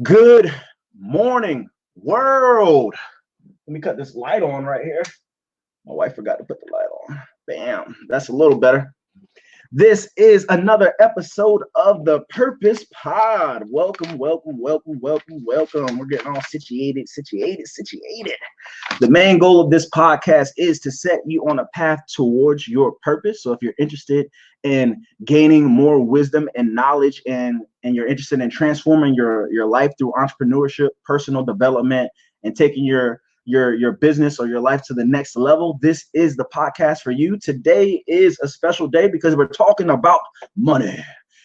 Good morning, world. Let me cut this light on right here. My wife forgot to put the light on. Bam, that's a little better. This is another episode of the Purpose Pod. Welcome. We're getting all situated. The main goal of this podcast is to set you on a path towards your purpose. So if you're interested in gaining more wisdom and knowledge and you're interested in transforming your life through entrepreneurship, personal development, and taking your business or your life to the next level, this is the podcast for you. Today is a special day because we're talking about money.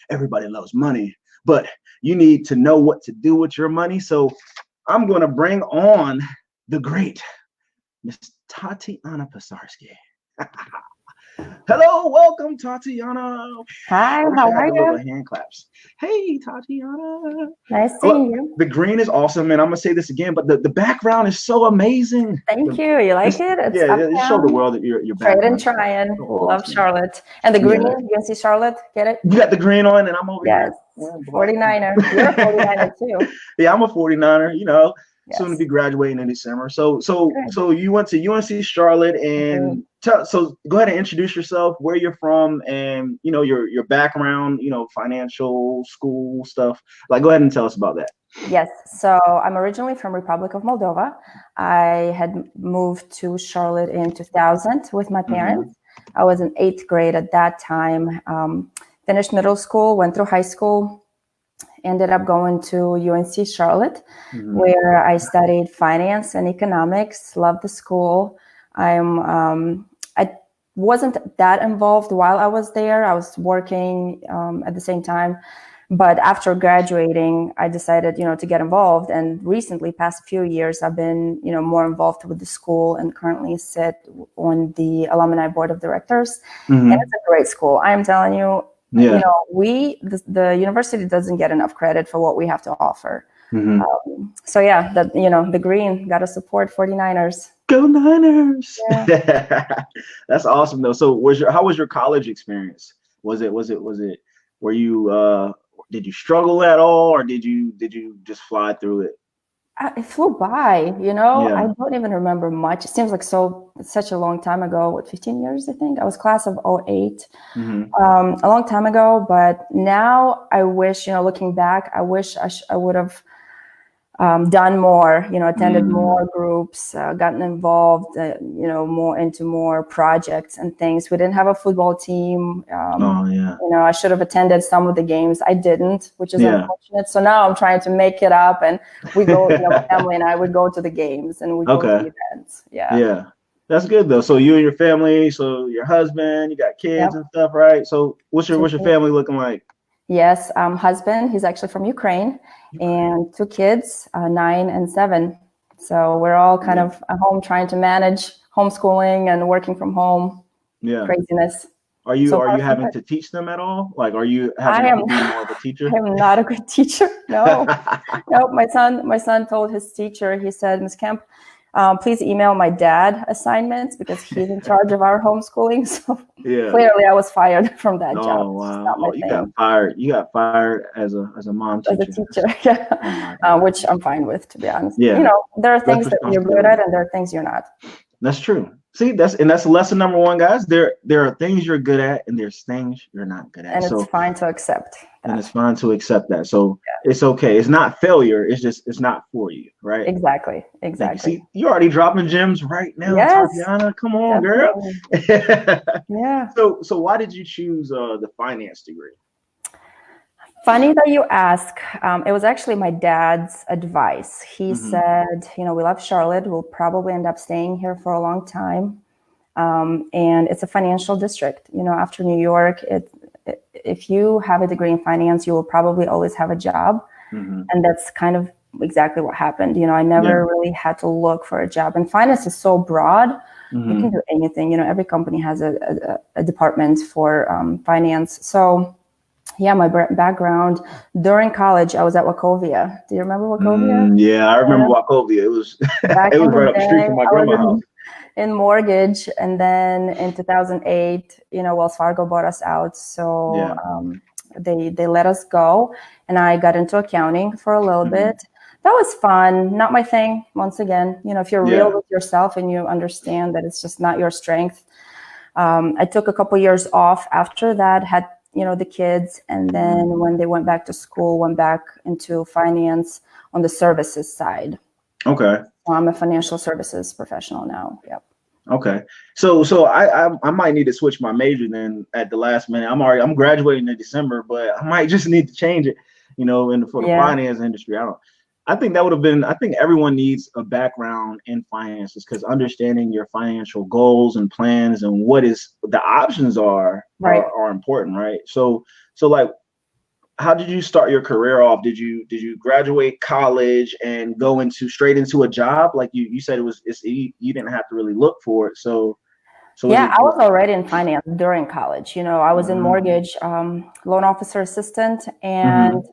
Everybody loves money, but you need to know what to do with your money. So I'm going to bring on the great Miss Tatiana Pisarski. Hello, welcome, Tatiana. Hi, how are you? Hand claps. Hey, Tatiana. Nice seeing you. The green is awesome, and I'm gonna say this again, but the background is so amazing. Thank you. You like it? It's show the world that your background. Trade and trying. Love awesome. Charlotte. And the green, UNC Charlotte, get it? You got the green on, and I'm over here. Yes, 49er. You're a 49er too. Yeah, I'm a 49er, soon to be graduating in December. So you went to UNC Charlotte, and so go ahead and introduce yourself, where you're from, and your background, financial, school stuff. Like, go ahead and tell us about that. Yes. So I'm originally from Republic of Moldova. I had moved to Charlotte in 2000 with my parents. I was in 8th grade at that time. Finished middle school, went through high school. Ended up going to UNC Charlotte, where I studied finance and economics. Loved the school. I wasn't that involved while I was there. I was working at the same time. But after graduating, I decided, to get involved. And recently, past few years, I've been, more involved with the school and currently sit on the Alumni Board of Directors. And it's a great school. I am telling you. Yeah. The university doesn't get enough credit for what we have to offer. The green got to support 49ers. Go Niners! Yeah. That's awesome though. So how was your college experience? Was it were you did you struggle at all, or did you just fly through it? It flew by, I don't even remember much. It seems like such a long time ago, 15 years, I think. I was class of 08, a long time ago. But now I wish, looking back, I wish I would have done more, attended more groups, gotten involved, more into more projects and things. We didn't have a football team. I should have attended some of the games. I didn't, which is unfortunate. So now I'm trying to make it up, and we go, my family and I would go to the games and we go to the events. Yeah. That's good though. So you and your family, so your husband, you got kids and stuff, right? So what's your family looking like? Yes, husband, he's actually from Ukraine, and 2 kids, 9 and 7. So we're all kind of at home trying to manage homeschooling and working from home. Yeah. Craziness. Are you having to teach them at all? Like, are you having to be more of a teacher? I am not a good teacher. No. No, my son told his teacher, he said, Ms. Kemp, please email my dad assignments because he's in charge of our homeschooling. So clearly I was fired from that job. Oh, wow. You got fired. You got fired as a mom teacher. As a teacher, which I'm fine with, to be honest. Yeah. There are things that you're good at and there are things you're not. That's true. See, that's lesson number 1, guys. There are things you're good at and there's things you're not good at. And it's fine to accept that. And it's fine to accept that. So it's okay. It's not failure. It's just, it's not for you, right? Exactly. See, you're already dropping gems right now, Tatiana. Come on, girl. Yeah. So why did you choose the finance degree? Funny that you ask. It was actually my dad's advice. He said, we love Charlotte. We'll probably end up staying here for a long time. And it's a financial district. After New York, if you have a degree in finance, you will probably always have a job. And that's kind of exactly what happened. I never really had to look for a job. And finance is so broad. You can do anything. Every company has a department for finance. So my background during college, I was at Wachovia. Do you remember Wachovia? Yeah, I remember Wachovia. It was it was right up the street from my grandma's house. In mortgage, and then in 2008, Wells Fargo bought us out. So They let us go, and I got into accounting for a little bit. That was fun. Not my thing. Once again, if you're real with yourself and you understand that it's just not your strength. I took a couple years off after that, had the kids, and then when they went back to school, went back into finance on the services side. Okay. I'm a financial services professional now. Yep. Okay. So I might need to switch my major then at the last minute. I'm graduating in December, but I might just need to change it, for the finance industry. I think that would have been, I think everyone needs a background in finances, because understanding your financial goals and plans and what is the options are important, right? So like, how did you start your career off? Did you graduate college and go straight into a job? Like you said, you didn't have to really look for it. So I was already in finance during college. I was in mortgage, loan officer assistant, and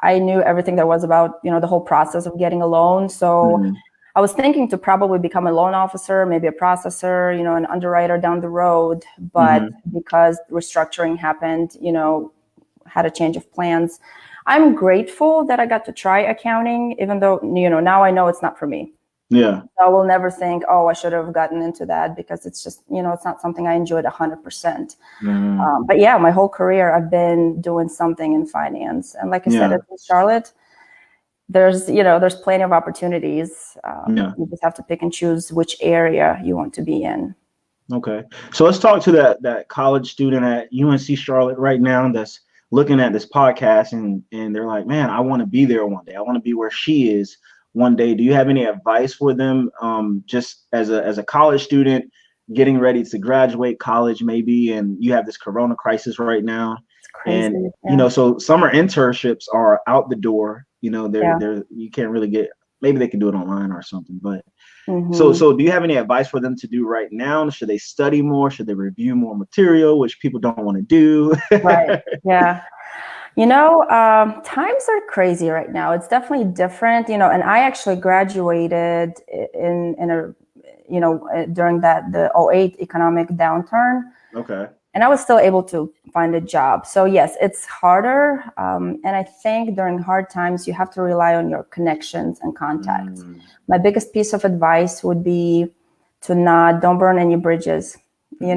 I knew everything there was about, the whole process of getting a loan. So I was thinking to probably become a loan officer, maybe a processor, an underwriter down the road. But because restructuring happened, had a change of plans. I'm grateful that I got to try accounting, even though, now I know it's not for me. Yeah. I will never think, oh, I should have gotten into that, because it's just, it's not something I enjoyed 100%. But yeah, my whole career, I've been doing something in finance. And like I said, in Charlotte, there's plenty of opportunities. You just have to pick and choose which area you want to be in. Okay. So let's talk to that college student at UNC Charlotte right now that's looking at this podcast and they're like, man, I want to be there one day. I want to be where she is one day. Do you have any advice for them, just as a college student getting ready to graduate college maybe, and you have this corona crisis right now? It's crazy, and so summer internships are out the door. They're you can't really get, maybe they can do it online or something, but so do you have any advice for them to do right now? Should they study more? Should they review more material, which people don't want to do? Right. Yeah. Times are crazy right now. It's definitely different, and I actually graduated in during the 2008 economic downturn. Okay. And I was still able to find a job. So yes, it's harder. And I think during hard times, you have to rely on your connections and contacts. My biggest piece of advice would be to don't burn any bridges, be a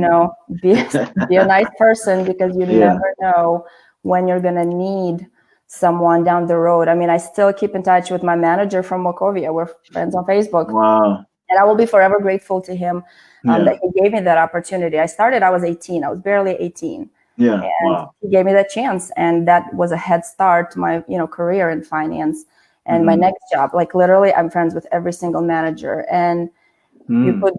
nice person, because you never know when you're going to need someone down the road. I mean, I still keep in touch with my manager from Wachovia. We're friends on Facebook. Wow. And I will be forever grateful to him that he gave me that opportunity. I was 18. I was barely 18. Yeah. And he gave me that chance. And that was a head start to my, career in finance and my next job. Like literally, I'm friends with every single manager. And you could,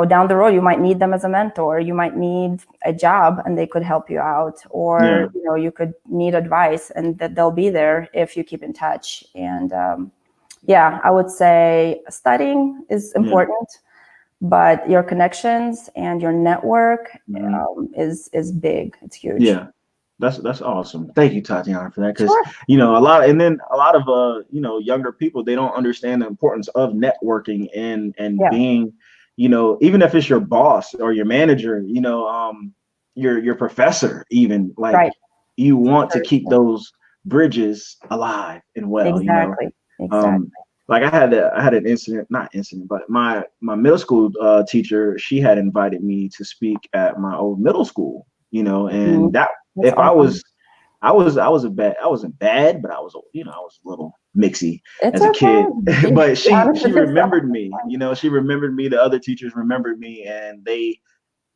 down the road, you might need them as a mentor. You might need a job and they could help you out. Or, you could need advice, and that they'll be there if you keep in touch. And I would say studying is important, but your connections and your network is big. It's huge. Yeah, that's awesome. Thank you, Tatiana, for that. Because a lot of younger people, they don't understand the importance of networking and being, even if it's your boss or your manager, your professor, even like you want to keep those bridges alive and well. Exactly. Like I had an incident, but my middle school teacher, she had invited me to speak at my old middle school, and that that's if awesome. I wasn't bad, but I was a little mixy as a kid. But she remembered me, she remembered me. The other teachers remembered me, and they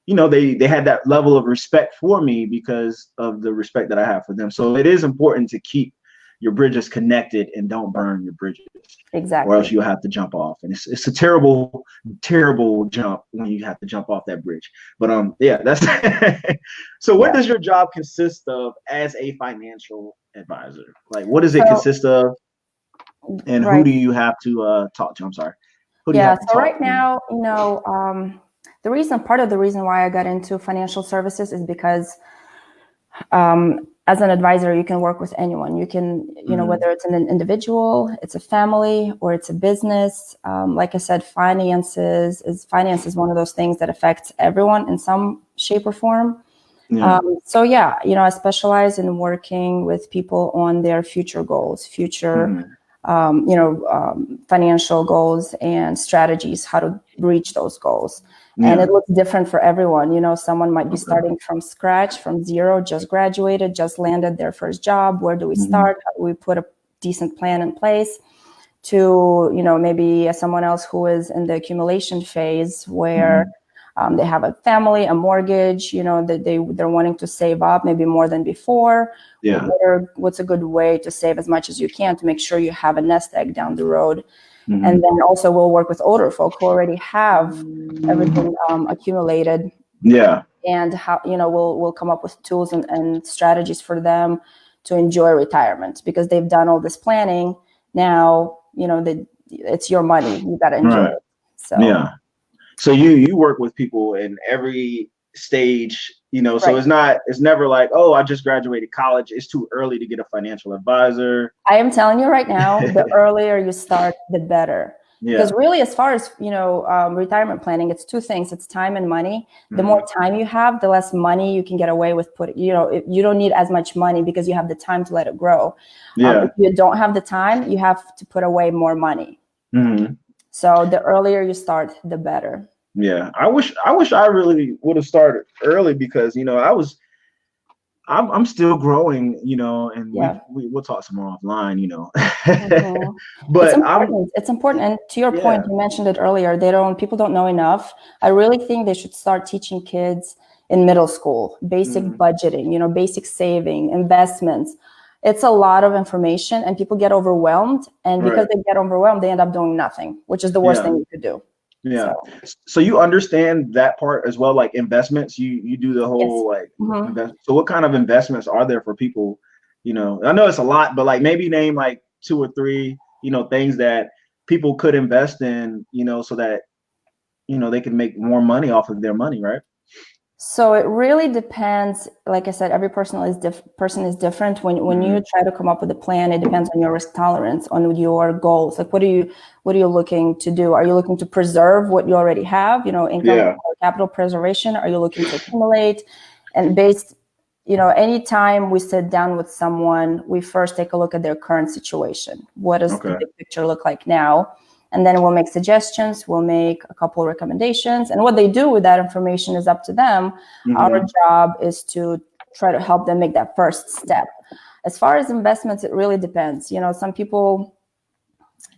had that level of respect for me because of the respect that I have for them. So it is important to keep your bridges connected and don't burn your bridges. Exactly. Or else you'll have to jump off. And it's a terrible, terrible jump when you have to jump off that bridge. But that's so what does your job consist of as a financial advisor? Like, what does it consist of? And who do you have to talk to? I'm sorry. Who do you have to so talk right to? now, part of the reason why I got into financial services is because as an advisor, you can work with anyone. You can, whether it's an individual, it's a family, or it's a business. Like I said, finance is one of those things that affects everyone in some shape or form. Yeah. So yeah, I specialize in working with people on their future goals, financial goals and strategies, how to reach those goals. And it looks different for everyone. Someone might be starting from scratch, from zero, just graduated, just landed their first job. Where do we start? How do we put a decent plan in place? To, maybe someone else who is in the accumulation phase where they have a family, a mortgage, that they're wanting to save up maybe more than before. Yeah. What's a good way to save as much as you can to make sure you have a nest egg down the road? And then also we'll work with older folk who already have everything accumulated. Yeah. And how, we'll come up with tools and strategies for them to enjoy retirement because they've done all this planning. Now, it's your money. You got to enjoy it. So yeah. So you work with people in every stage, so it's never like, oh, I just graduated college. It's too early to get a financial advisor. I am telling you right now, the earlier you start, the better. Because really, as far as, retirement planning, it's two things. It's time and money. The more time you have, the less money you can get away with putting, you don't need as much money because you have the time to let it grow. If you don't have the time, you have to put away more money. So the earlier you start, the better. Yeah. I wish I really would have started early because, I'm still growing, and we'll talk some more offline, But it's important. And to your point, you mentioned it earlier, people don't know enough. I really think they should start teaching kids in middle school, basic budgeting, basic saving, investments. It's a lot of information and people get overwhelmed. And because they get overwhelmed, they end up doing nothing, which is the worst thing you could do. Yeah. So you understand that part as well, like investments. You do the whole So what kind of investments are there for people? I know it's a lot, but like maybe name like 2 or 3, things that people could invest in, so that they can make more money off of their money, right? So it really depends. Like I said, every person is different. When you try to come up with a plan, it depends on your risk tolerance, on your goals. Like, what are you looking to do? Are you looking to preserve what you already have? Income or capital preservation. Are you looking to accumulate? And anytime we sit down with someone, we first take a look at their current situation. What does the big picture look like now? And then we'll make suggestions, we'll make a couple of recommendations. And what they do with that information is up to them. Our job is to try to help them make that first step. As far as investments, it really depends. Some people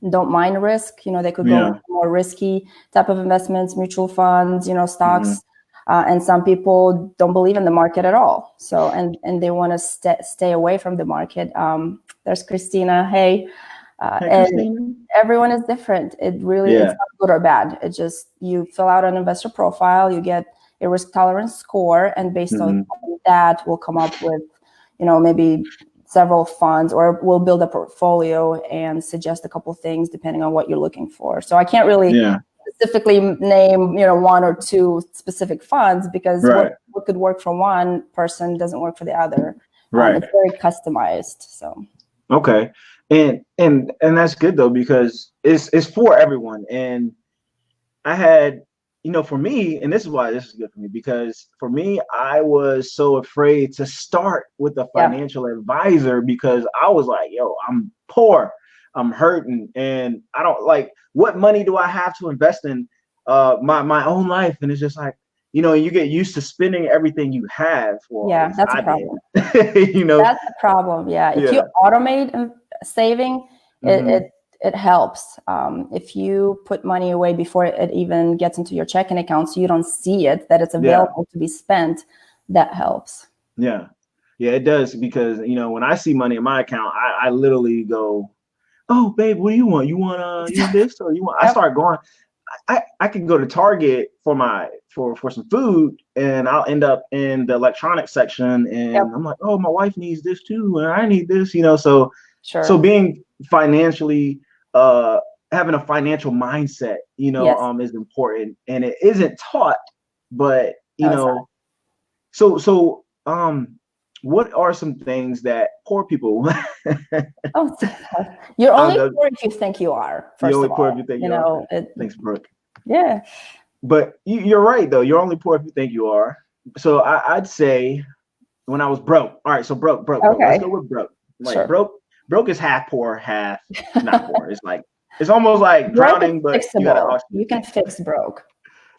don't mind risk. They could go into more risky type of investments, mutual funds, stocks. And some people don't believe in the market at all. So, and they want to stay away from the market. There's Christina. Hey. And everyone is different. It really it's not good or bad. It just, you fill out an investor profile, you get a risk tolerance score, and based on that, we'll come up with, maybe several funds, or we'll build a portfolio and suggest a couple things depending on what you're looking for. So I can't really specifically name, 1 or 2 specific funds because what could work for one person doesn't work for the other. It's very customized. So. Okay. And that's good though, because it's for everyone. And I had, for me, and this is why this is good for me, because for me, I was so afraid to start with a financial advisor because I was like, yo, I'm poor, I'm hurting, and I don't what money do I have to invest in my own life? And it's just like, you get used to spending everything you have. Well, that's a problem. That's a problem. Yeah. If you automate saving, it helps. If you put money away before it even gets into your checking account, so you don't see it, that it's available to be spent, that helps. Yeah, it does, because when I see money in my account, I literally go, oh babe, what do you want? You want use this, or you want? I start going. I can go to Target for some food, and I'll end up in the electronics section, and I'm like, oh, my wife needs this too, and I need this, so. Sure. So being financially, having a financial mindset, is important, and it isn't taught, but so what are some things that poor people? You're only poor if you think you are. First you're only of all, poor if you think you are. Thanks, Brooke. Yeah. But you're right though. You're only poor if you think you are. So I'd say when I was broke. All right, so broke. Okay. Let's go with broke. Like Sure. broke is half poor, half not poor. It's like it's almost like Broke drowning, is but you gotta fixable. oxygen. You can fix broke.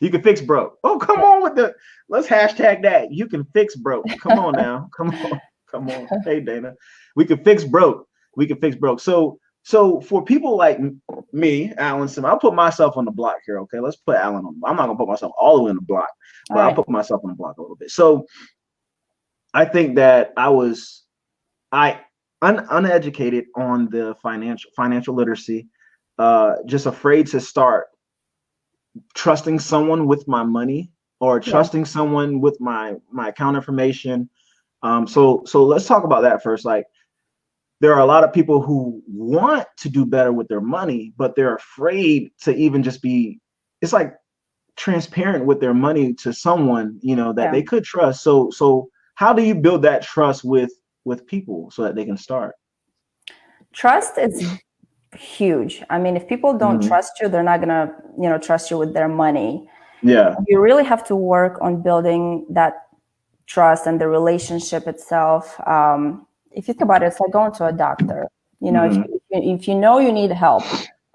You can fix broke. Oh, come on with the let's hashtag that. You can fix broke. Come on now. Come on. Hey Dana. We can fix broke. We can fix broke. So for people like me, Alan Sim, I'll put myself on the block here. Okay, let's put Alan on. I'm not gonna put myself all the way on the block, but I'll put myself on the block a little bit. So I think that uneducated on the financial literacy, just afraid to start trusting someone with my money or trusting someone with my account information. So let's talk about that first. Like, there are a lot of people who want to do better with their money, but they're afraid to even just be, it's like transparent with their money to someone, that they could trust. So how do you build that trust with people so that they can start? Trust is huge. I mean, if people don't trust you, they're not gonna, trust you with their money. Yeah. You really have to work on building that trust and the relationship itself. If you think about it, it's like going to a doctor. If you know you need help,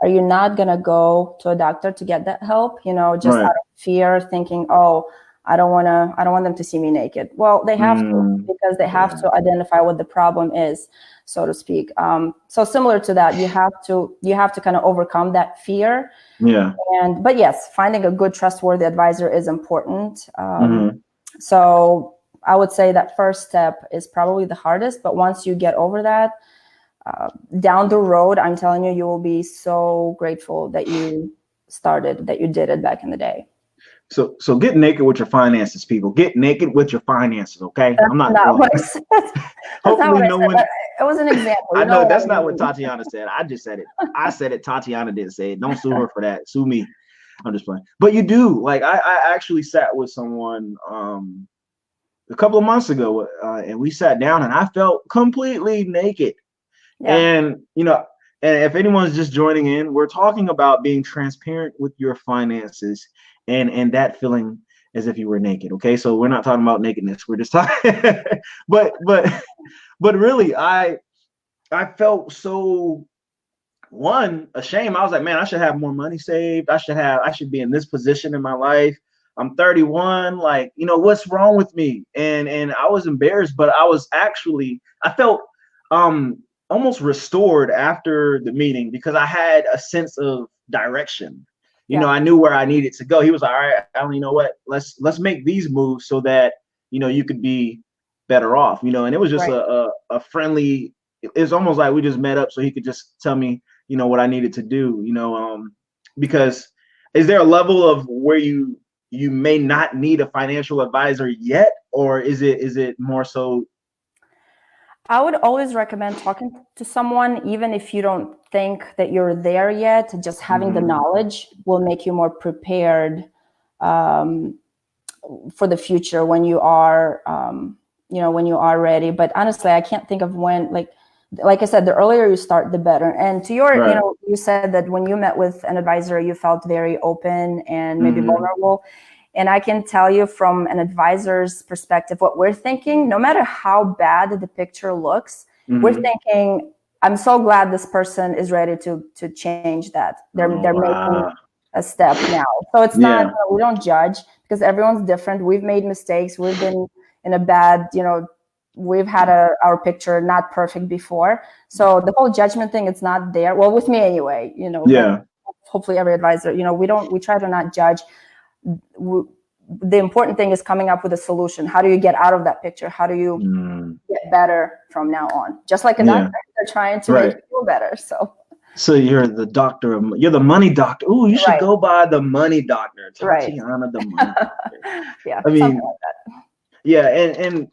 are you not gonna go to a doctor to get that help? Just out of fear, thinking, oh, I don't want them to see me naked. Well, they have to, because they have to identify what the problem is, so to speak. So similar to that, you have to kind of overcome that fear. Yeah. But yes, finding a good, trustworthy advisor is important. So I would say that first step is probably the hardest, but once you get over that, down the road, I'm telling you, you will be so grateful that you did it back in the day. So get naked with your finances, people. Get naked with your finances, okay? That's I'm not what I said. Hopefully no one. It was an example. I know that's not what Tatiana said. I just said it. I said it. Tatiana didn't say it. Don't sue her for that. Sue me. I'm just playing. But you do. Like, I actually sat with someone a couple of months ago, and we sat down, and I felt completely naked. Yeah. And and if anyone's just joining in, we're talking about being transparent with your finances. And that feeling as if you were naked. Okay, so we're not talking about nakedness. We're just talking, but really, I felt so ashamed. I was like, man, I should have more money saved. I should be in this position in my life. I'm 31. Like, what's wrong with me? And I was embarrassed, but I felt almost restored after the meeting because I had a sense of direction. I knew where I needed to go. He was like, all right, Alan, you know what? Let's make these moves so that, you could be better off, and it was just a friendly, it's almost like we just met up so he could just tell me, what I needed to do, because is there a level of where you may not need a financial advisor yet, or is it more so? I would always recommend talking to someone, even if you don't think that you're there yet. Just having the knowledge will make you more prepared for the future when you are, when you are ready. But honestly, I can't think of when. Like I said, the earlier you start, the better. And to your, you said that when you met with an advisor, you felt very open and maybe vulnerable. And I can tell you from an advisor's perspective, what we're thinking, no matter how bad the picture looks, we're thinking, I'm so glad this person is ready to change that. They're making a step now. So it's not, we don't judge because everyone's different. We've made mistakes. We've been in a bad, we've had our picture not perfect before. So the whole judgment thing, it's not there. Well, with me anyway, hopefully every advisor, we try to not judge. The important thing is coming up with a solution. How do you get out of that picture? How do you get better from now on? Just like a doctor, they're trying to make you feel better. So you're the doctor you're the money doctor. Ooh, you should go by the money doctor. Tatiana, the money doctor. I mean, something like that. Yeah, and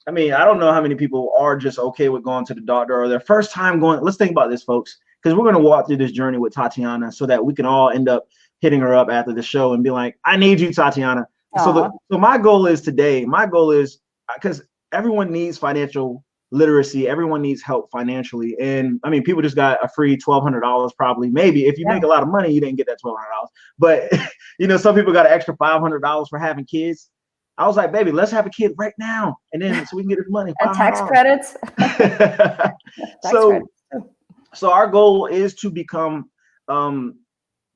I mean, I don't know how many people are just okay with going to the doctor or their first time going. Let's think about this, folks, because we're going to walk through this journey with Tatiana so that we can all end up hitting her up after the show and be like, I need you, Tatiana. So my goal is because everyone needs financial literacy. Everyone needs help financially. And I mean, people just got a free $1,200 probably. Maybe if you make a lot of money, you didn't get that $1,200. But, some people got an extra $500 for having kids. I was like, baby, let's have a kid right now, and then so we can get this money. And tax credits. So our goal is to become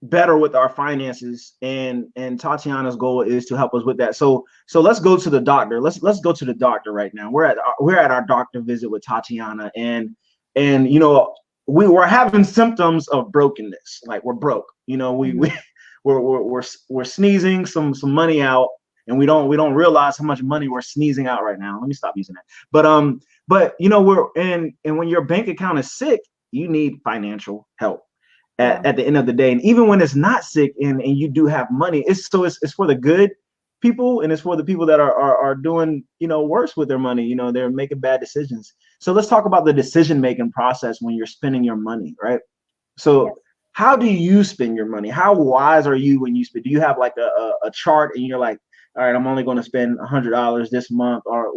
better with our finances, and Tatiana's goal is to help us with that. So let's go to the doctor. Let's go to the doctor right now. We're at our doctor visit with Tatiana, and you know, we're having symptoms of brokenness. Like we're broke. You know, we're sneezing some money out, and we don't realize how much money we're sneezing out right now. Let me stop using that. But you know, and when your bank account is sick, you need financial help at the end of the day. And even when it's not sick and you do have money, it's for the good people, and it's for the people that are doing, you know, worse with their money. You know, they're making bad decisions. So let's talk about the decision-making process when you're spending your money, right? So how do you spend your money? How wise are you when you spend? Do you have like a chart and you're like, all right, I'm only going to spend $100 this month? Or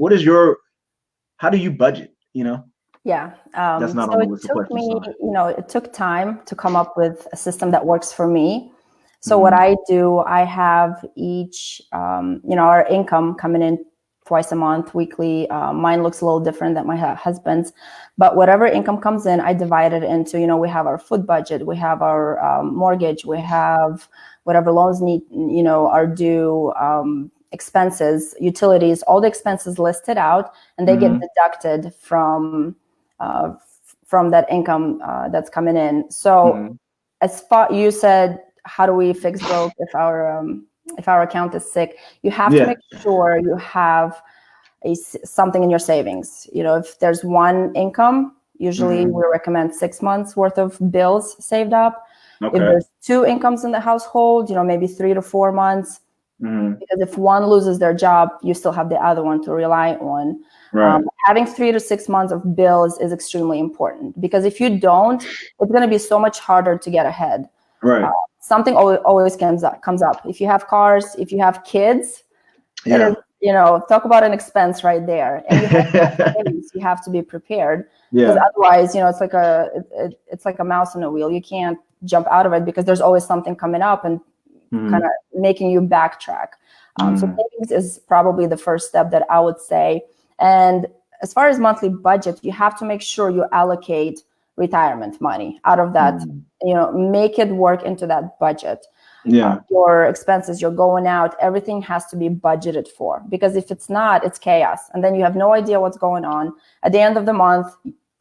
how do you budget, you know? Yeah. That's not so always it the took question. me, you know, it took time to come up with a system that works for me. So what I do, I have each, you know, our income coming in twice a month, weekly. Mine looks a little different than my husband's, but whatever income comes in, I divide it into, you know, we have our food budget, we have our mortgage, we have whatever loans need, you know, are due, expenses, utilities, all the expenses listed out, and they get deducted from that income that's coming in. So as far, you said, how do we fix broke if our account is sick? You have to make sure you have something in your savings. You know, if there's one income, usually we recommend 6 months worth of bills saved up. If there's two incomes in the household, you know, maybe 3 to 4 months. Because if one loses their job, you still have the other one to rely on. Having 3 to 6 months of bills is extremely important, because if you don't, it's going to be so much harder to get ahead. Something always comes up. If you have cars, if you have kids, it is, you know, talk about an expense right there. And you have to be prepared, because otherwise, you know, it's like a mouse on a wheel. You can't jump out of it, because there's always something coming up and kind of making you backtrack. So savings is probably the first step that I would say. And as far as monthly budget, you have to make sure you allocate retirement money out of that, you know, make it work into that budget. Your expenses, you're going out, everything has to be budgeted for, because if it's not, it's chaos. And then you have no idea what's going on. At the end of the month,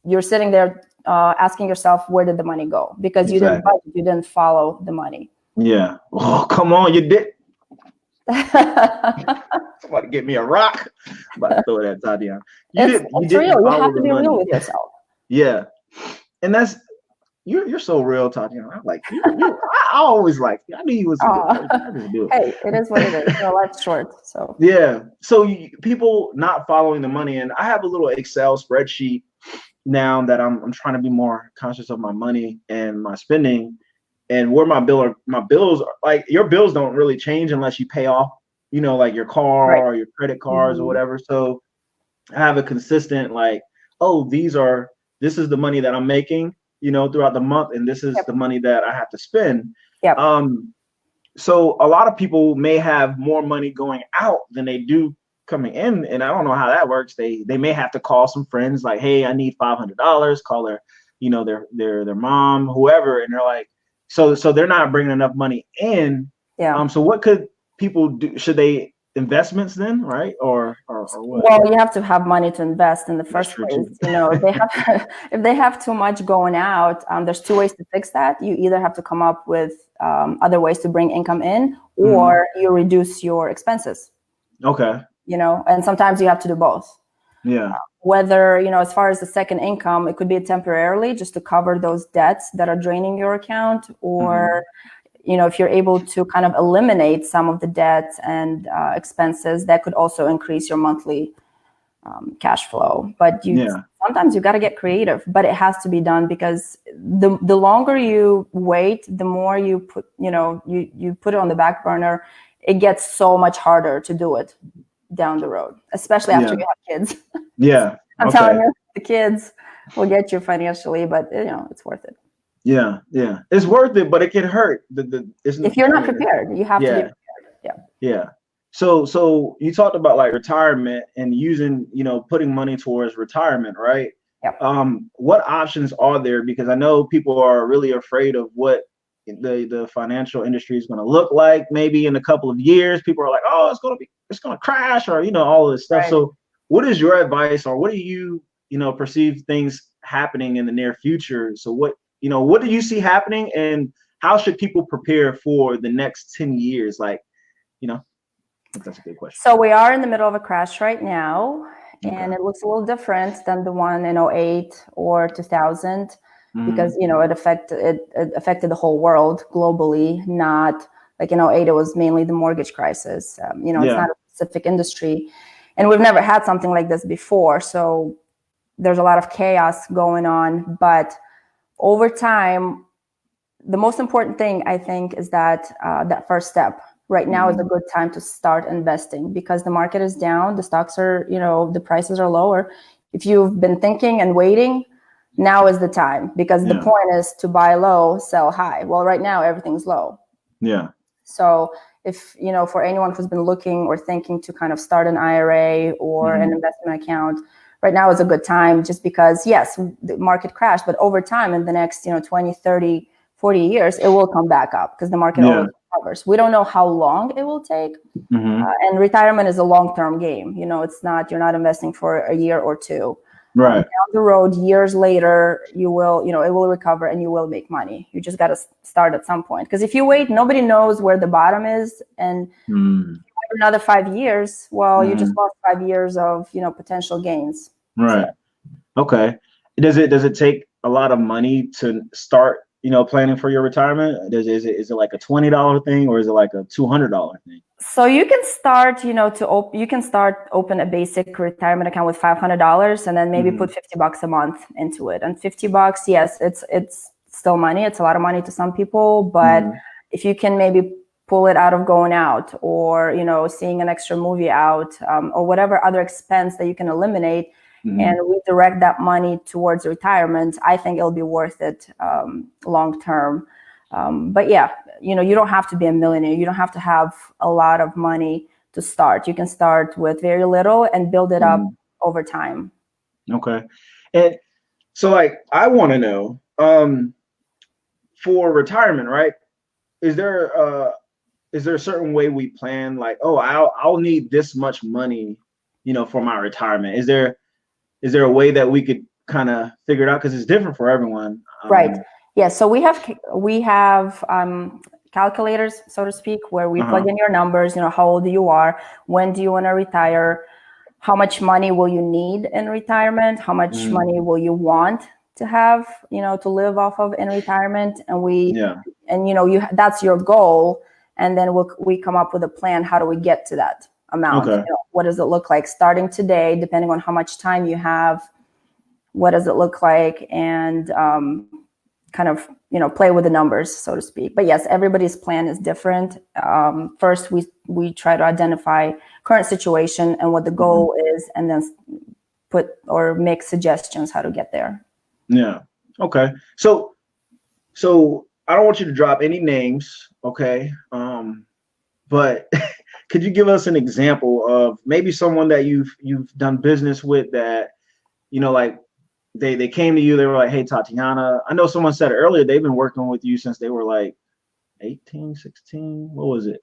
you're sitting there asking yourself, where did the money go? Because you didn't budget, you didn't follow the money. Oh, come on, you did. Somebody get me a rock. I'm about to throw that, Tatiana. It's real. You have to be real with yourself. And that's you're so real, Tatiana. I'm like I always like you. I knew you was a good person. I just do it. Hey, it is what it is. You know, life's short. So So people not following the money, and I have a little Excel spreadsheet now that I'm trying to be more conscious of my money and my spending. And where my bills are, like your bills don't really change unless you pay off, you know, like your car or your credit cards or whatever. So I have a consistent, like, oh, this is the money that I'm making, you know, throughout the month, and this is the money that I have to spend. So a lot of people may have more money going out than they do coming in, and I don't know how that works. They may have to call some friends, like, hey, I need $500. Call their, you know, their mom, whoever, and they're like. So they're not bringing enough money in. So what could people do? Should they investments then, right? Or what? Well, you have to have money to invest in the first place. You know, if they have too much going out, there's two ways to fix that. You either have to come up with other ways to bring income in, or you reduce your expenses. You know, and sometimes you have to do both. Whether, you know, as far as the second income, it could be temporarily just to cover those debts that are draining your account, or, you know, if you're able to kind of eliminate some of the debts and expenses, that could also increase your monthly cash flow. But sometimes you got to get creative, but it has to be done, because the longer you wait, the more you put, you know, you put it on the back burner, it gets so much harder to do it down the road, especially after you have kids. I'm telling you, the kids will get you financially, but you know, it's worth it. It's worth it, but it can hurt. If you're not prepared, you have to be prepared. So you talked about like retirement and using, putting money towards retirement, right? Yep. What options are there? Because I know people are really afraid of what the financial industry is going to look like maybe in a couple of years. People are like, oh, it's going to crash, or all of this stuff. Right. So what is your advice, or what do you perceive things happening in the near future? So what do you see happening, and how should people prepare for the next 10 years? Like, I think that's a good question. So we are in the middle of a crash right now, and Okay. it looks a little different than the one in 08 or 2000, because it affected the whole world globally. Not like in 08, it was mainly the mortgage crisis. It's not a specific industry, and we've never had something like this before. So there's a lot of chaos going on, but over time, the most important thing I think is that that first step. Right now is a good time to start investing, because the market is down. The stocks are, the prices are lower. If you've been thinking and waiting, now is the time, because the point is to buy low, sell high. Well, right now everything's low. Yeah. So if, for anyone who's been looking or thinking to kind of start an IRA or an investment account, right now is a good time, just because, yes, the market crashed, but over time, in the next, 20, 30, 40 years, it will come back up, because the market always recovers. We don't know how long it will take. And retirement is a long-term game. It's not, you're not investing for a year or two. Right. Down the road, years later, you will, it will recover and you will make money. You just got to start at some point. Because if you wait, nobody knows where the bottom is. And another 5 years, well, you just lost 5 years of, potential gains. Right. So. Okay. Does it take a lot of money to start, planning for your retirement? Is it like a $20 thing, or is it like a $200 thing? So you can start, open a basic retirement account with $500, and then maybe put $50 a month into it. And $50, yes, it's still money. It's a lot of money to some people, but if you can maybe pull it out of going out, or seeing an extra movie out, or whatever other expense that you can eliminate, and redirect that money towards retirement, I think it'll be worth it long term. But yeah, you don't have to be a millionaire. You don't have to have a lot of money to start. You can start with very little and build it up over time. Okay. And so, like, I want to know, for retirement, right? Is there a certain way we plan, like, oh, I'll need this much money, for my retirement? Is there a way that we could kind of figure it out? Because it's different for everyone. Right. Yeah. So we have calculators, so to speak, where we plug in your numbers, how old you are, when do you want to retire, how much money will you need in retirement, how much money will you want to have, to live off of in retirement. And that's your goal. And then we come up with a plan. How do we get to that amount? Okay. What does it look like starting today, depending on how much time you have? What does it look like? And kind of, play with the numbers, so to speak. But yes, everybody's plan is different. First, we try to identify current situation and what the goal is, and then put or make suggestions how to get there. Yeah. Okay. So I don't want you to drop any names, okay? But could you give us an example of maybe someone that you've done business with that, like they came to you, they were like, hey, Tatiana, I know someone said earlier they've been working with you since they were like 18, 16, what was it?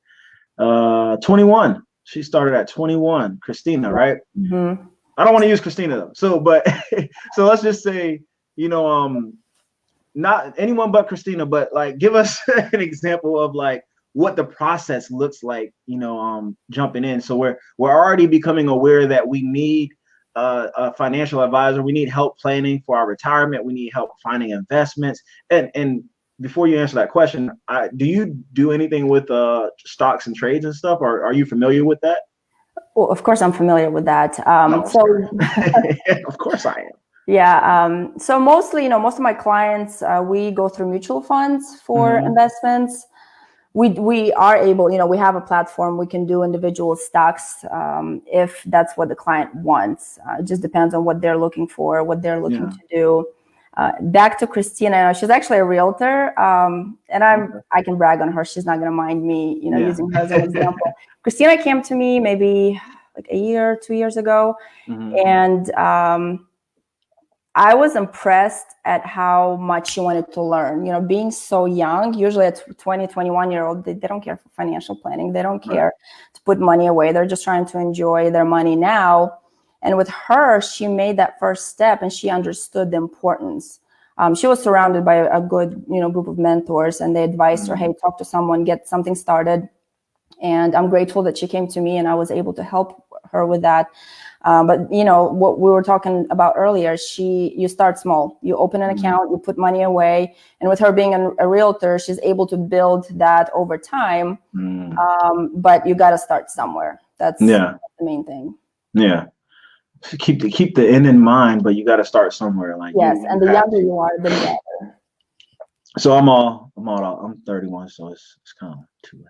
21. She started at 21, Christina, right? I don't want to use Christina though. So let's just say, not anyone but Christina, but like, give us an example of like what the process looks like, jumping in. So we're already becoming aware that we need a financial advisor. We need help planning for our retirement. We need help finding investments. And before you answer that question, do you do anything with stocks and trades and stuff, or are you familiar with that? Well, of course I'm familiar with that. Of course I am. Yeah. So mostly, most of my clients, we go through mutual funds for investments. We are able, we have a platform, we can do individual stocks if that's what the client wants. It just depends on what they're looking for, what they're looking to do. Back to Christina. She's actually a realtor, and I can brag on her. She's not going to mind me, using her as an example. Christina came to me maybe like a year, 2 years ago, and I was impressed at how much she wanted to learn. Being so young, usually at 20, 21-year-old, they don't care for financial planning. They don't care to put money away. They're just trying to enjoy their money now. And with her, she made that first step and she understood the importance. She was surrounded by a good, group of mentors, and they advised her, hey, talk to someone, get something started. And I'm grateful that she came to me and I was able to help her with that. But what we were talking about earlier, you start small, you open an account, you put money away. And with her being a realtor, she's able to build that over time. But you got to start somewhere. That's the main thing. Yeah. Keep the end in mind, but you got to start somewhere. Like and the younger you are, the better. So I'm 31, so it's kind of too late.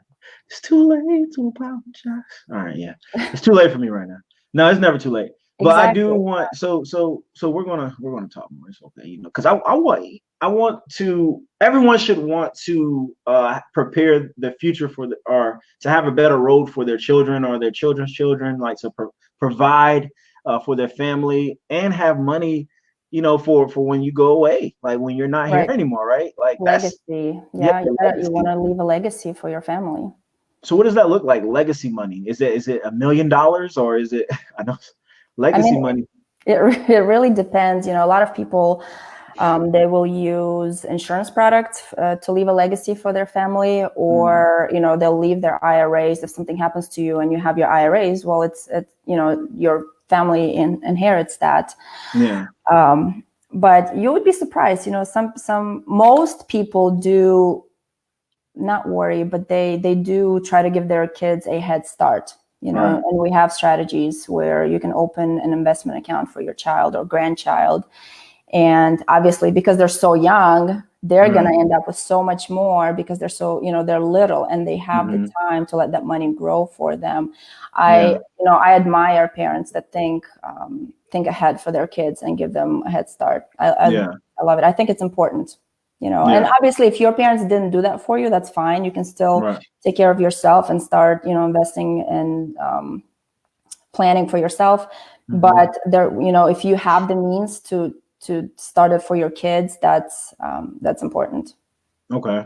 It's too late to apologize. All right, yeah, it's too late for me right now. No, it's never too late. But I do want so we're gonna talk more. It's okay, because I want to. Everyone should want to prepare the future or to have a better road for their children or their children's children, like to provide for their family and have money, for when you go away, like when you're not here anymore, right? Like legacy. You want to leave a legacy for your family. So what does that look like? Legacy money? Is it $1 million or is it? I know legacy money. It really depends. A lot of people they will use insurance products to leave a legacy for their family, or they'll leave their IRAs. If something happens to you and you have your IRAs, well, it's your family inherits that. Yeah. But you would be surprised. Most people do not worry, but they do try to give their kids a head start. And we have strategies where you can open an investment account for your child or grandchild. And obviously, because they're so young, they're going to end up with so much more because they're so, they're little and they have the time to let that money grow for them. I admire parents that think ahead for their kids and give them a head start. I love it. I think it's important, and obviously if your parents didn't do that for you, that's fine. You can still take care of yourself and start, investing and planning for yourself. But there, if you have the means to start it for your kids, that's important. Okay,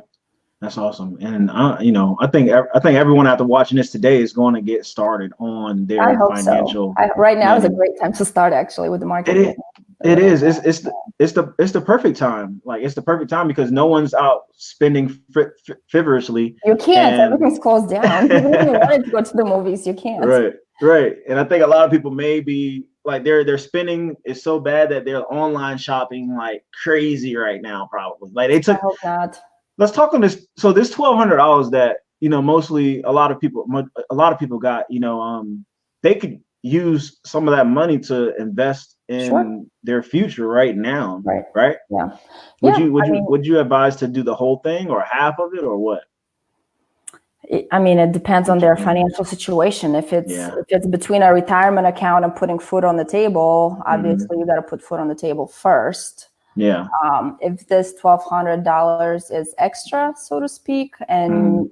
that's awesome. And I think everyone after watching this today is going to get started on their financial. So. Right now is a great time to start actually with the market. It is. It's the perfect time. Like it's the perfect time because no one's out spending feverishly. You can't. Everything's closed down. Even if you wanted to go to the movies, you can't. Right. And I think a lot of people may be like their spending is so bad that they're online shopping like crazy right now. Probably like they took. I hope not. Let's talk on this. So this $1,200 that mostly a lot of people got. They could use some of that money to invest in their future right now. Right. Yeah. Would you advise to do the whole thing or half of it or what? It depends on their financial situation. If it's between a retirement account and putting food on the table, obviously you got to put food on the table first. Yeah. If this $1,200 is extra, so to speak, and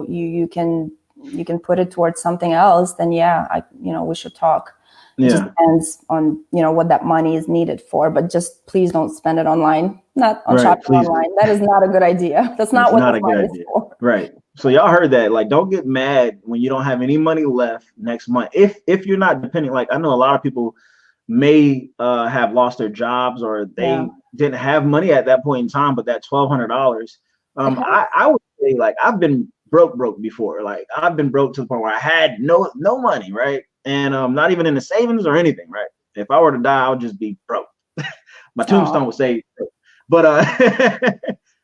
you can put it towards something else, then we should talk. It just depends on what that money is needed for, but just please don't spend it online. Not on shopping online. That is not a good idea. That's not what the money is for. Right. So y'all heard that. Like, don't get mad when you don't have any money left next month. If you're not depending, like I know a lot of people may have lost their jobs or they didn't have money at that point in time, but that $1,200, I would say like I've been broke before. Like I've been broke to the point where I had no money, right? And not even in the savings or anything, right? If I were to die, I would just be broke. My tombstone would say, but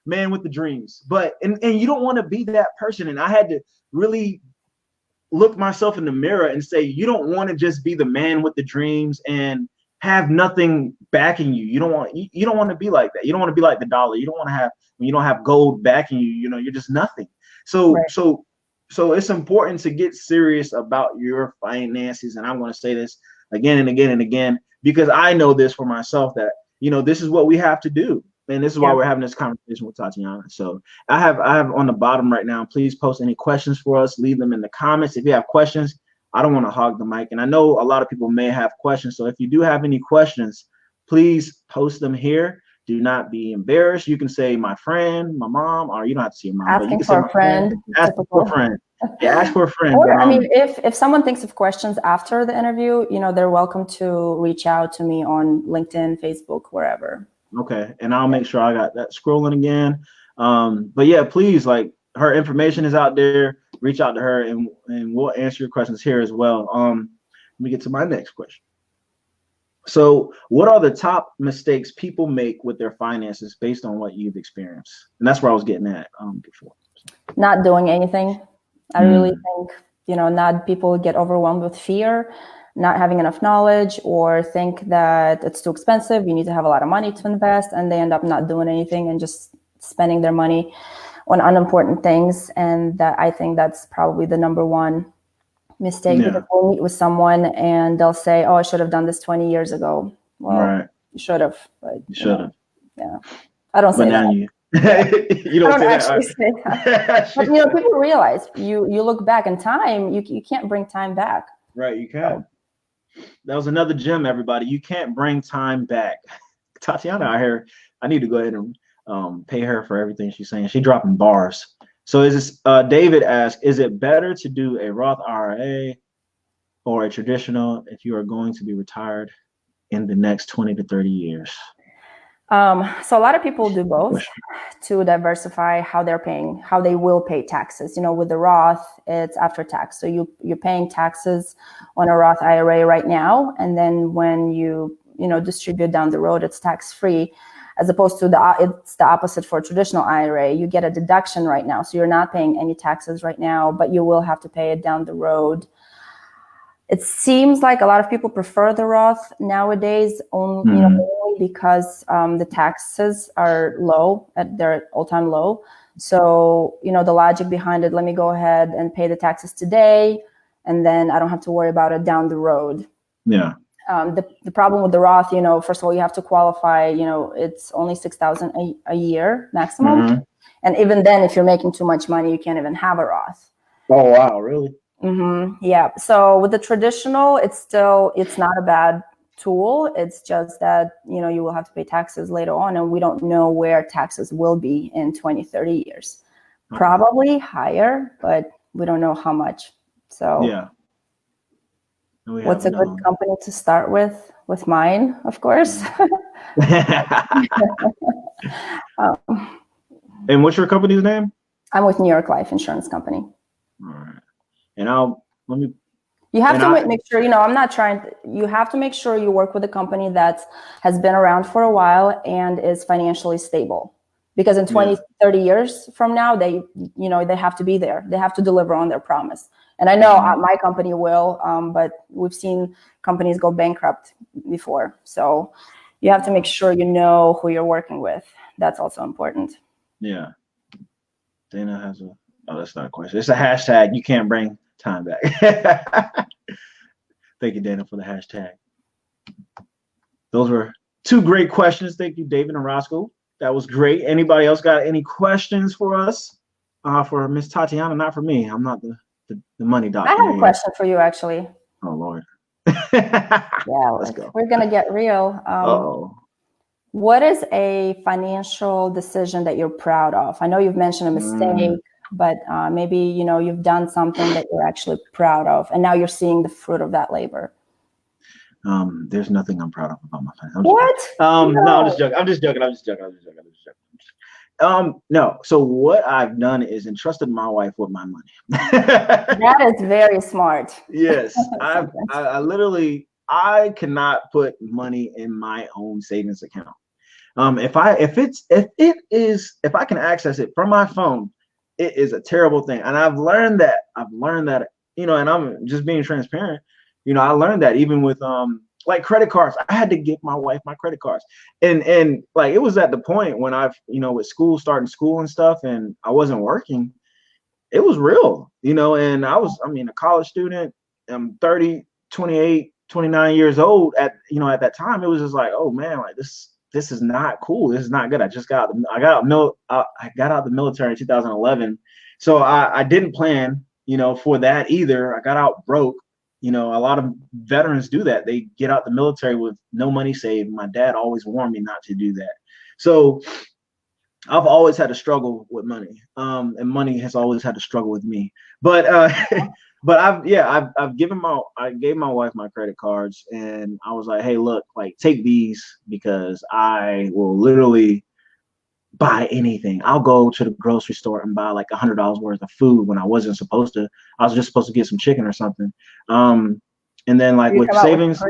man with the dreams. But and you don't want to be that person. And I had to really look myself in the mirror and say, you don't want to just be the man with the dreams and have nothing backing you. You don't want to be like that. You don't want to be like the dollar. You don't want to have when you don't have gold backing you. You're just nothing. So it's important to get serious about your finances. And I'm going to say this again and again and again, because I know this for myself that this is what we have to do. And this is why Yeah. we're having this conversation with Tatiana. So I have on the bottom right now, please post any questions for us. Leave them in the comments. If you have questions, I don't want to hog the mic. And I know a lot of people may have questions. So if you do have any questions, please post them here. Do not be embarrassed. You can say my friend, my mom, or you don't have to say your mom, but you Asking can say for my a friend. Ask for a friend. Yeah, ask for a friend. Or, But, I mean, if someone thinks of questions after the interview, they're welcome to reach out to me on LinkedIn, Facebook, wherever. Okay, and I'll make sure I got that scrolling again. But yeah, please, like, her information is out there. Reach out to her, and we'll answer your questions here as well. Let me get to my next question. So, what are the top mistakes people make with their finances based on what you've experienced? And that's where I was getting at before. Not doing anything. I really think, not people get overwhelmed with fear, not having enough knowledge, or think that it's too expensive. You need to have a lot of money to invest, and they end up not doing anything and just spending their money on unimportant things. And I think that's probably the number one mistake, because we'll meet with someone and they'll say, "Oh, I should have done this 20 years ago." Well, you should have, but you should have. Yeah, I don't say that. You don't actually say that. But people realize you look back in time, you can't bring time back. Right, you can. That was another gem, everybody. You can't bring time back. Tatiana out here, I need to go ahead and pay her for everything she's saying. She's dropping bars. So David asked, is it better to do a Roth IRA or a traditional if you are going to be retired in the next 20 to 30 years? So a lot of people do both to diversify how they will pay taxes. With the Roth, it's after tax. So you're paying taxes on a Roth IRA right now. And then when you distribute down the road, it's tax free, as opposed to it's the opposite for a traditional IRA. You get a deduction right now. So you're not paying any taxes right now, but you will have to pay it down the road. It seems like a lot of people prefer the Roth nowadays, only because the taxes are low, at their all-time low. So, the logic behind it, let me go ahead and pay the taxes today, and then I don't have to worry about it down the road. Yeah. The problem with the Roth, first of all, you have to qualify, it's only $6,000 a year maximum. And even then, if you're making too much money, you can't even have a Roth. Oh, wow, really? Yeah. So with the traditional, it's not a bad tool. It's just that, you will have to pay taxes later on, and we don't know where taxes will be in 20, 30 years. Probably higher, but we don't know how much. So yeah. What's a good company to start with? With mine, of course. And what's your company's name? I'm with New York Life Insurance Company. All right. And you have to make sure, you have to make sure you work with a company that has been around for a while and is financially stable. Because in 20, 30 years from now, they have to be there. They have to deliver on their promise. And I know my company will, but we've seen companies go bankrupt before. So you have to make sure you know who you're working with. That's also important. Yeah. Dana has that's not a question. It's a hashtag. You can't bring time back. Thank you, Dana, for the hashtag. Those were two great questions. Thank you, David and Roscoe. That was great. Anybody else got any questions for us? For Miss Tatiana, not for me. I'm not the money doctor. I have a question for you, actually. Oh, Lord. Yeah, let's go. We're going to get real. What is a financial decision that you're proud of? I know you've mentioned a mistake, but maybe, you've done something that you're actually proud of, and now you're seeing the fruit of that labor. There's nothing I'm proud of about my finances. What? No, I'm just joking. No. So what I've done is entrusted my wife with my money. That is very smart. Yes. I literally cannot put money in my own savings account. If I can access it from my phone, it is a terrible thing. And I've learned that, and I'm just being transparent. I learned that even with like credit cards, I had to give my wife my credit cards. And like, it was at the point when with starting school and stuff, and I wasn't working, it was real, and I was, a college student. I'm 30, 28, 29 years old at that time. It was just like, oh man, like this this is not cool. This is not good. I got out the military in 2011. So I didn't plan, for that either. I got out broke. A lot of veterans do that. They get out the military with no money saved. My dad always warned me not to do that. So I've always had a struggle with money, and money has always had to struggle with me. But but I gave my wife my credit cards, and I was like, hey, look, like, take these, because I will literally buy anything. I'll go to the grocery store and buy like $100 worth of food when I wasn't supposed to. I was just supposed to get some chicken or something. And then like with savings,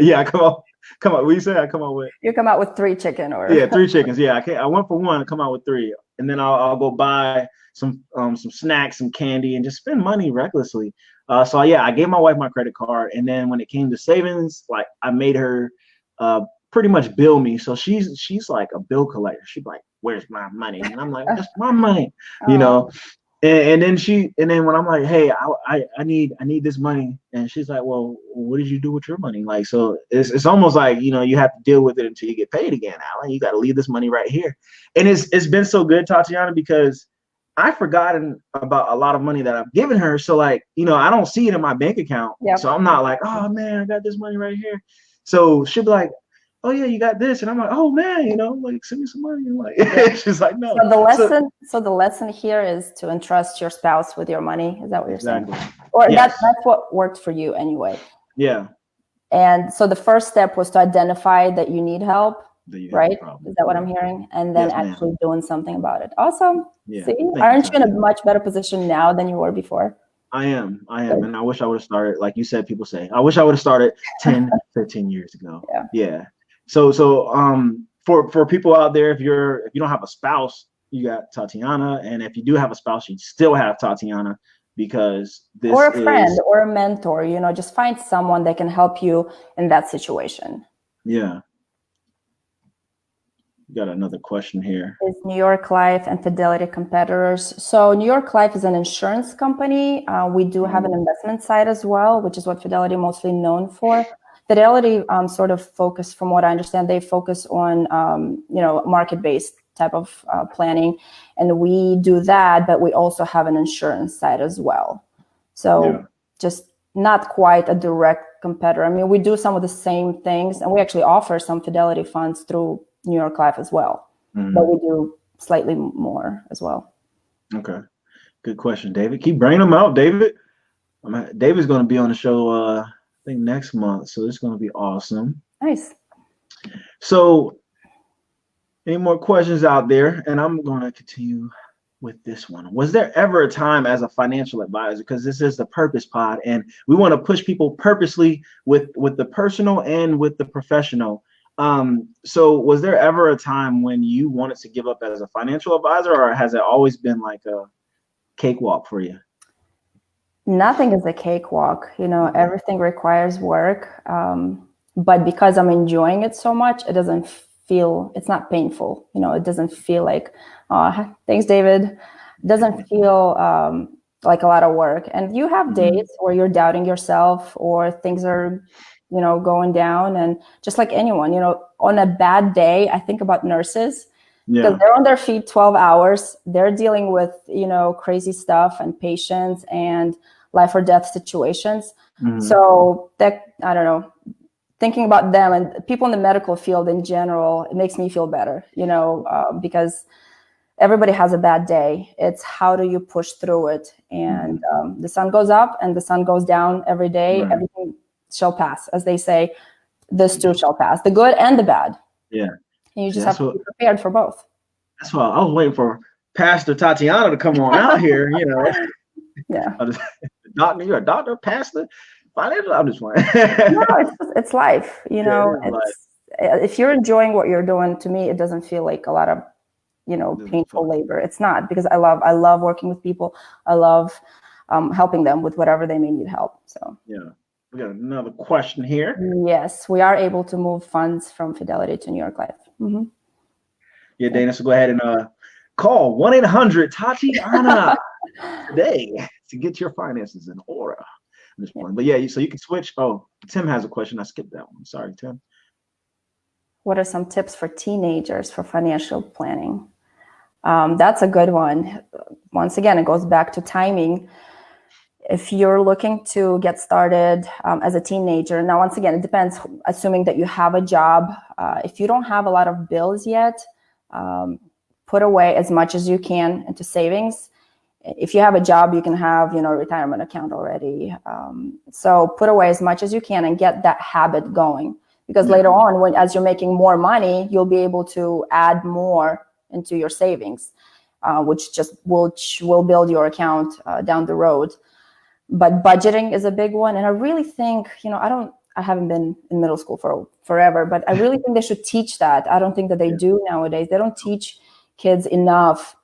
yeah, I come out. What you say? I come out with. You come out with 3 chicken, or 3 chickens. Yeah, I went for 1 and come out with 3, and then I'll go buy some snacks, some candy, and just spend money recklessly. So yeah, I gave my wife my credit card, and then when it came to savings, like, I made her pretty much bill me. So she's like a bill collector. She's like, "Where's my money?" And I'm like, "That's my money," And then when I'm like, "Hey, I need this money," and she's like, "Well, what did you do with your money?" Like, so it's almost like, you have to deal with it until you get paid again, Alan. You got to leave this money right here. And it's been so good, Tatiana, because I've forgotten about a lot of money that I've given her. So like, I don't see it in my bank account. Yep. So I'm not like, "Oh man, I got this money right here." So she'll be like, "Oh yeah, you got this," and I'm like, "Oh man, like, send me some money." And like, she's like, "No." So the lesson here is to entrust your spouse with your money. Is that what you're saying? Or yes. That's what worked for you anyway. Yeah. And so the first step was to identify that you need help, right? Is that what I'm hearing? And then actually doing something about it. Awesome. Yeah. See, aren't you in a much better position now than you were before? I am. And I wish I would have started, like you said, people say, I wish I would have started 10, 15 years ago. Yeah. So for people out there, if you don't have a spouse, you got Tatiana, and if you do have a spouse, you still have Tatiana, because this or a friend or a mentor, just find someone that can help you in that situation. Yeah. Got another question here. Is New York Life and Fidelity competitors? So New York Life is an insurance company. We do have an investment side as well, which is what Fidelity mostly known for. Fidelity sort of focus, from what I understand, they focus on market-based type of planning, and we do that, but we also have an insurance side as well. So just not quite a direct competitor. I mean, we do some of the same things, and we actually offer some Fidelity funds through New York Life as well, but we do slightly more as well. Okay, good question, David. Keep bringing them out, David. David's going to be on the show, I think next month, so it's going to be awesome. Nice. So, any more questions out there? And I'm going to continue with this one. Was there ever a time as a financial advisor, because this is the Purpose Pod, and we want to push people purposely with the personal and with the professional. So was there ever a time when you wanted to give up as a financial advisor, or has it always been like a cakewalk for you? Nothing is a cakewalk. Everything requires work. But because I'm enjoying it so much, it's not painful. It doesn't feel like, thanks, David. It doesn't feel like a lot of work. And you have days where you're doubting yourself, or things are going down. And just like anyone, on a bad day, I think about nurses, because they're on their feet 12 hours. They're dealing with, crazy stuff and patients and life or death situations. So that, I don't know, thinking about them and people in the medical field in general, it makes me feel better, because everybody has a bad day. It's how do you push through it? And the sun goes up and the sun goes down every day. Everything shall pass, as they say. This too shall pass, the good and the bad. Yeah. And you just have to be prepared for both. That's why I was waiting for Pastor Tatiana to come on out here, Yeah. Doctor, you're a doctor, pastor, financial. I'm just playing. No, it's life. If you're enjoying what you're doing, to me, it doesn't feel like a lot of, painful labor. It's not, because I love working with people. I love helping them with whatever they may need help. So yeah. We got another question here. Yes, we are able to move funds from Fidelity to New York Life. Yeah, Dana, so go ahead and call 1-800-TATIANA today to get your finances in order. But yeah, so you can switch. Oh, Tim has a question. I skipped that one. Sorry, Tim. What are some tips for teenagers for financial planning? That's a good one. Once again, it goes back to timing. If you're looking to get started as a teenager, now, once again, it depends, assuming that you have a job. If you don't have a lot of bills yet, put away as much as you can into savings. If you have a job, you can have, a retirement account already. So put away as much as you can and get that habit going. Because later on, as you're making more money, you'll be able to add more into your savings, which will build your account down the road. But budgeting is a big one. And I really think, I haven't been in middle school for forever, but I really think they should teach that. I don't think that they do nowadays. They don't teach kids enough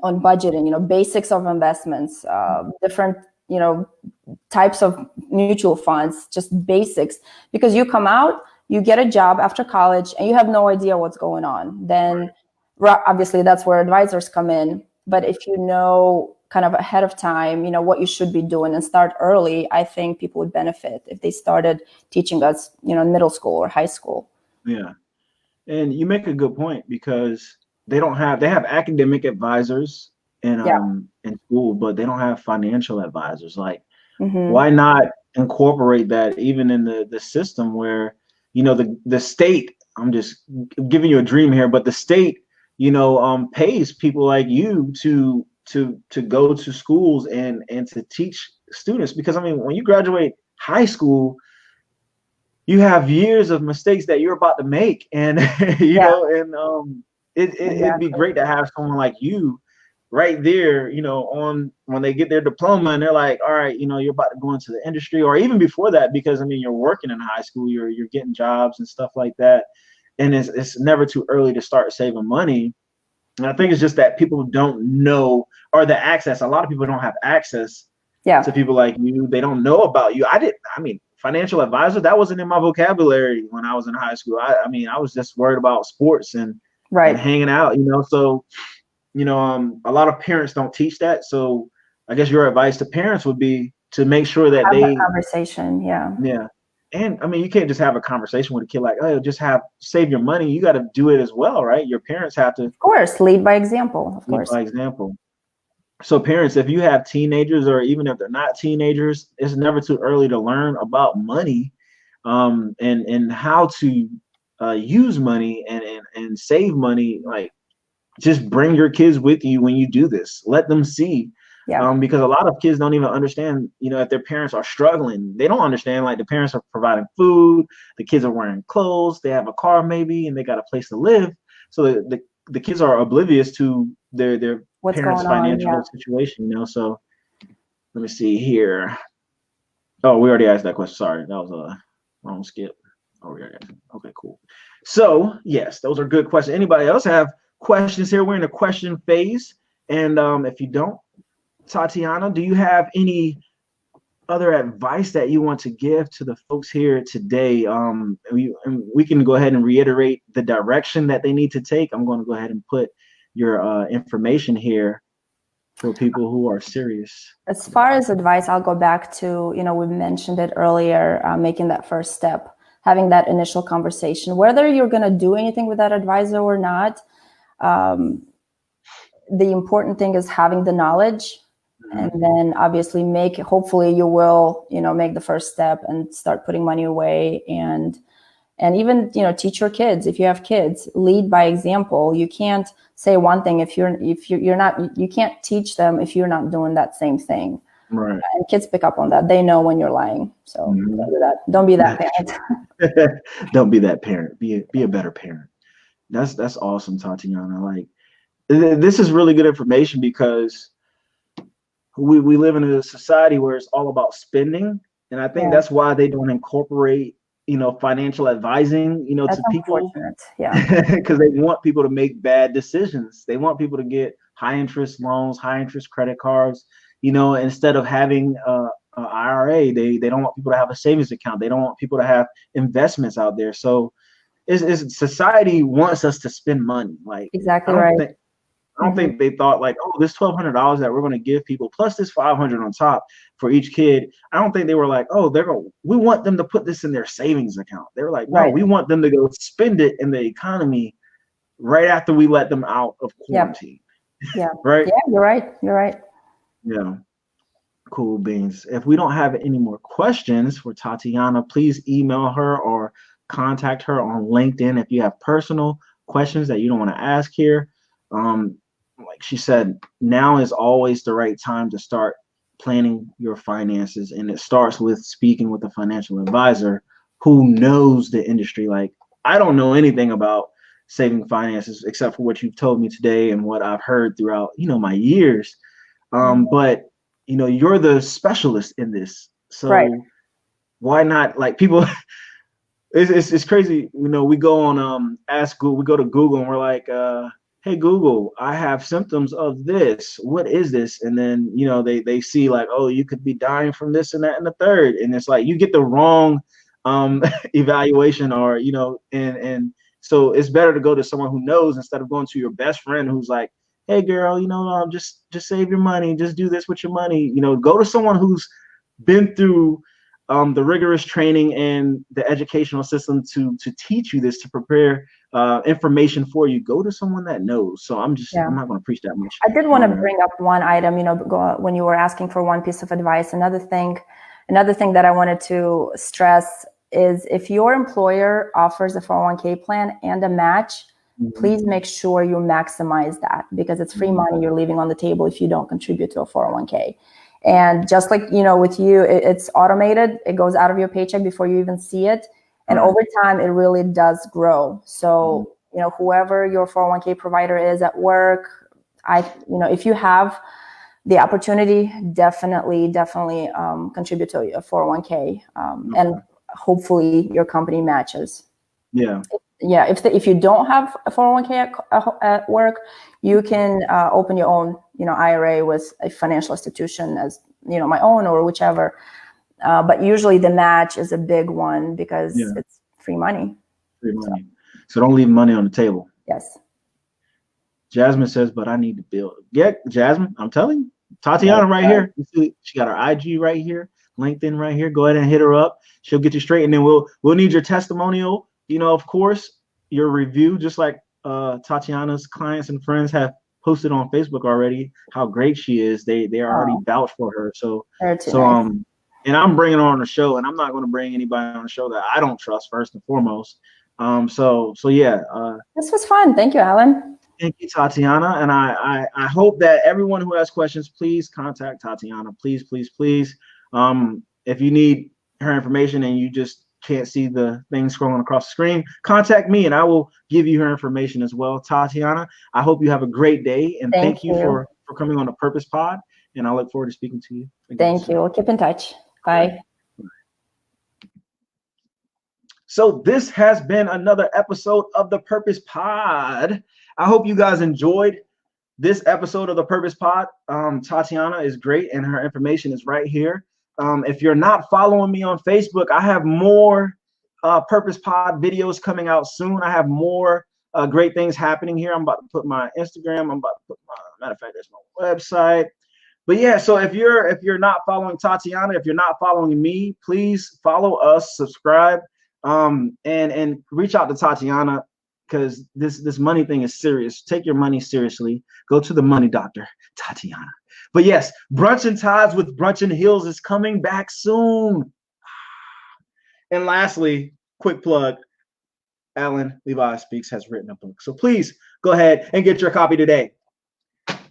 on budgeting, basics of investments, different, types of mutual funds, just basics. Because you come out, you get a job after college, and you have no idea what's going on. Then obviously that's where advisors come in. But if you know kind of ahead of time, what you should be doing and start early, I think people would benefit if they started teaching us, in middle school or high school. Yeah. And you make a good point, because they have academic advisors in school, but they don't have financial advisors. Like, why not incorporate that even in the system where, the state, I'm just giving you a dream here, but the state, pays people like you to go to schools and to teach students. Because when you graduate high school, you have years of mistakes that you're about to make, and it'd be great to have someone like you right there, on when they get their diploma and they're like, all right, you're about to go into the industry, or even before that, because you're working in high school, you're getting jobs and stuff like that. And it's never too early to start saving money. And I think it's just that people don't know, or the access. A lot of people don't have access to people like you. They don't know about you. Financial advisor, that wasn't in my vocabulary when I was in high school. I was just worried about sports and hanging out, so, a lot of parents don't teach that. So I guess your advice to parents would be to make sure that have they conversation. Yeah. And you can't just have a conversation with a kid like, oh, just save your money. You got to do it as well, right? Your parents have to, of course, lead by example. Of course. By example. So parents, if you have teenagers, or even if they're not teenagers, it's never too early to learn about money, and how to use money and save money. Like, just bring your kids with you when you do this. Let them see. Because a lot of kids don't even understand, if their parents are struggling. They don't understand, like, the parents are providing food, the kids are wearing clothes, they have a car maybe, and they got a place to live. So the kids are oblivious to their parents' financial situation, So let me see here. Oh, we already asked that question. Sorry, that was a wrong skip. Oh, we already asked. Okay, cool. So yes, those are good questions. Anybody else have questions here? We're in the question phase. And if you don't, Tatiana, do you have any other advice that you want to give to the folks here today? We can go ahead and reiterate the direction that they need to take. I'm going to go ahead and put your information here for people who are serious. As far as advice, I'll go back to, we mentioned it earlier, making that first step, having that initial conversation, whether you're going to do anything with that advisor or not. The important thing is having the knowledge. And then obviously hopefully you will, make the first step and start putting money away, and even, teach your kids. If you have kids, lead by example. You can't say one thing if you're not, you can't teach them if you're not doing that same thing. Right. And kids pick up on that. They know when you're lying. So don't do that. Don't be that parent. Don't be that parent. Be a better parent. That's awesome, Tatiana. Like, this is really good information, because we live in a society where it's all about spending. And I think that's why they don't incorporate, financial advising, that's to people. Because they want people to make bad decisions. They want people to get high interest loans, high interest credit cards, instead of having a IRA. They don't want people to have a savings account. They don't want people to have investments out there. So society wants us to spend money. Like, exactly right. I don't think they thought like, oh, this $1,200 that we're going to give people plus this $500 on top for each kid. I don't think they were like, oh, we want them to put this in their savings account. They were like, no, we want them to go spend it in the economy right after we let them out of quarantine. Yeah. Right. Yeah, you're right. You're right. Yeah. Cool beans. If we don't have any more questions for Tatiana, please email her or contact her on LinkedIn if you have personal questions that you don't want to ask here. Like she said, now is always the right time to start planning your finances, and it starts with speaking with a financial advisor who knows the industry. Like, I don't know anything about saving finances except for what you've told me today and what I've heard throughout, my years. But you're the specialist in this, so why not? Like, people, it's crazy. We go on Ask Google. We go to Google and we're like, hey Google, I have symptoms of this. What is this? And then they see like, oh, you could be dying from this and that and the third. And it's like you get the wrong evaluation, or and so it's better to go to someone who knows instead of going to your best friend who's like, hey girl, just save your money, just do this with your money. Go to someone who's been through the rigorous training and the educational system to teach you this, to prepare information for you. Go to someone that knows. So I'm not going to preach that much. I did want to bring up one item, when you were asking for one piece of advice. Another thing that I wanted to stress is if your employer offers a 401k plan and a match, please make sure you maximize that, because it's free money you're leaving on the table if you don't contribute to a 401k. And just like, with you, it's automated. It goes out of your paycheck before you even see it. And over time, it really does grow. So, whoever your 401k provider is at work, if you have the opportunity, definitely contribute to a 401k. And hopefully your company matches. Yeah. Yeah. If you don't have a 401k at work, you can open your own, IRA with a financial institution, as my own or whichever. But usually the match is a big one because it's free money. Free money. So don't leave money on the table. Yes. Jasmine says, but I need to build. Yeah, Jasmine, I'm telling you, Tatiana right here. You see, she got her IG right here, LinkedIn right here. Go ahead and hit her up. She'll get you straight. And then we'll need your testimonial. Of course, your review, just like Tatiana's clients and friends have posted on Facebook already, how great she is. They already vouched for her. So nice. And I'm bringing her on the show, and I'm not going to bring anybody on the show that I don't trust first and foremost. So yeah. This was fun. Thank you, Alan. Thank you, Tatiana. And I hope that everyone who has questions, please contact Tatiana. Please, please, please. If you need her information and you just can't see the thing scrolling across the screen, contact me and I will give you her information as well. Tatiana, I hope you have a great day, and thank you for coming on the Purpose Pod, and I look forward to speaking to you again. Thank you. We'll keep in touch. Bye. So this has been another episode of the Purpose Pod. I hope you guys enjoyed this episode of the Purpose Pod. Tatiana is great and her information is right here. If you're not following me on Facebook, I have more Purpose Pod videos coming out soon. I have more great things happening here. I'm about to put my Instagram. I'm about to put matter of fact, there's my website. But yeah, so if you're not following Tatiana, if you're not following me, please follow us, subscribe, and reach out to Tatiana, because this money thing is serious. Take your money seriously. Go to the money doctor, Tatiana. But yes, Brunch and Ties with Brunch and Heels is coming back soon. And lastly, quick plug, Alan Levi Speaks has written a book. So please go ahead and get your copy today.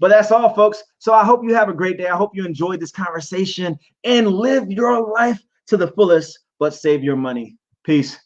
But that's all, folks. So I hope you have a great day. I hope you enjoyed this conversation and live your life to the fullest, but save your money. Peace.